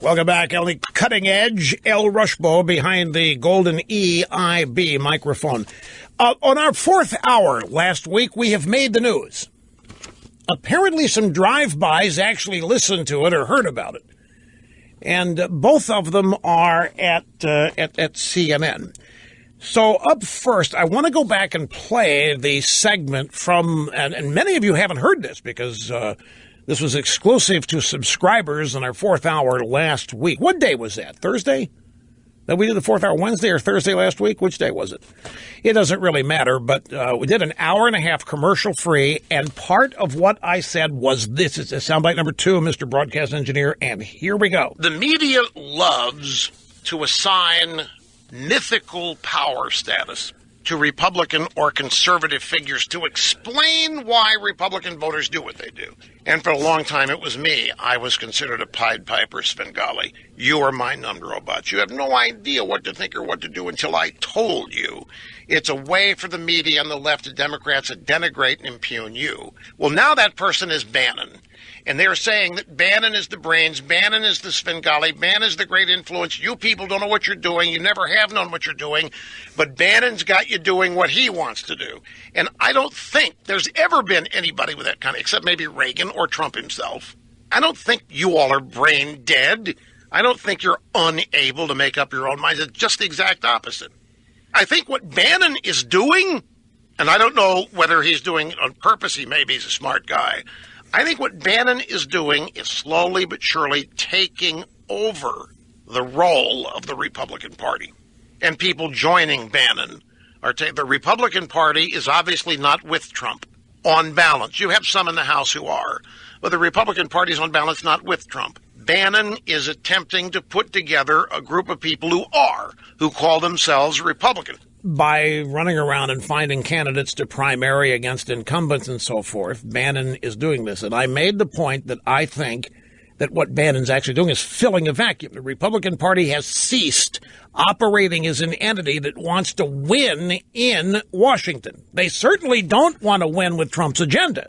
Welcome back on the cutting edge. El Rushbo behind the golden EIB microphone. On our fourth hour last week, we have made the news. Apparently some drive-bys actually listened to it or heard about it. And both of them are at CNN. So up first, I want to go back and play the segment from, and many of you haven't heard this because this was exclusive to subscribers in our fourth hour last week. What day was that? Thursday? That we did the fourth hour, Wednesday or Thursday last week? Which day was it? It doesn't really matter, but we did an hour and a half commercial free, and part of what I said was this. It's soundbite number 2, Mr. Broadcast Engineer, and here we go. The media loves to assign mythical power status to Republican or conservative figures to explain why Republican voters do what they do. And for a long time, it was me. I was considered a Pied Piper Svengali. You are my numbed robots. You have no idea what to think or what to do until I told you. It's a way for the media and the left and Democrats to denigrate and impugn you. Well, now that person is Bannon. And they're saying that Bannon is the brains, Bannon is the Svengali, Bannon is the great influence. You people don't know what you're doing. You never have known what you're doing. But Bannon's got you doing what he wants to do. And I don't think there's ever been anybody with that kind of, except maybe Reagan or Trump himself. I don't think you all are brain dead. I don't think you're unable to make up your own minds. It's just the exact opposite. I think what Bannon is doing, and I don't know whether he's doing it on purpose, maybe he's a smart guy. I think what Bannon is doing is slowly but surely taking over the role of the Republican Party. And people joining Bannon are the Republican Party is obviously not with Trump on balance. You have some in the House who are, but the Republican Party is on balance not with Trump. Bannon is attempting to put together a group of people who call themselves Republican. By running around and finding candidates to primary against incumbents and so forth, Bannon is doing this. And I made the point that I think that what Bannon's actually doing is filling a vacuum. The Republican Party has ceased operating as an entity that wants to win in Washington. They certainly don't want to win with Trump's agenda.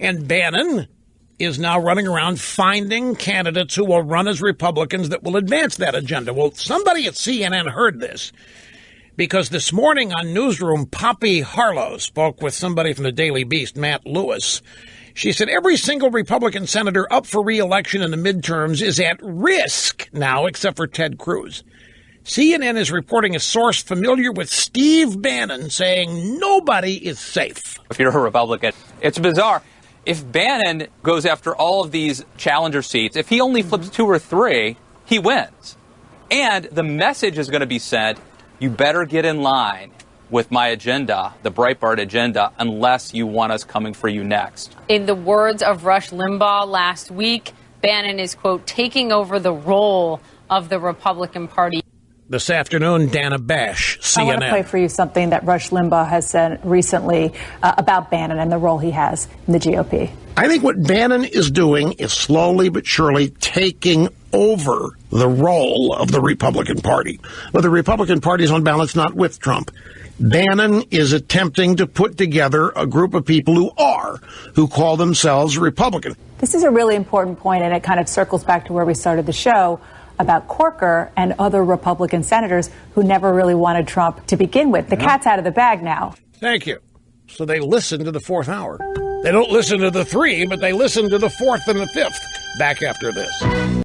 And Bannon is now running around finding candidates who will run as Republicans that will advance that agenda. Well, somebody at CNN heard this. Because this morning on Newsroom, Poppy Harlow spoke with somebody from the Daily Beast, Matt Lewis. She said every single Republican senator up for re-election in the midterms is at risk now, except for Ted Cruz. CNN is reporting a source familiar with Steve Bannon saying nobody is safe. If you're a Republican, it's bizarre. If Bannon goes after all of these challenger seats, if he only flips 2 or 3, he wins. And the message is going to be sent, you better get in line with my agenda, the Breitbart agenda, unless you want us coming for you next. In the words of Rush Limbaugh last week, Bannon is, quote, taking over the role of the Republican Party. This afternoon, Dana Bash, CNN. I want to play for you something that Rush Limbaugh has said recently about Bannon and the role he has in the GOP. I think what Bannon is doing is slowly but surely taking over the role of the Republican Party. But the Republican Party is on balance not with Trump. Bannon is attempting to put together a group of people who call themselves Republican. This is a really important point, and it kind of circles back to where we started the show about Corker and other Republican senators who never really wanted Trump to begin with. The cat's out of the bag now. Thank you. So they listen to the fourth hour. They don't listen to the 3, but they listen to the 4th and the 5th. Back after this.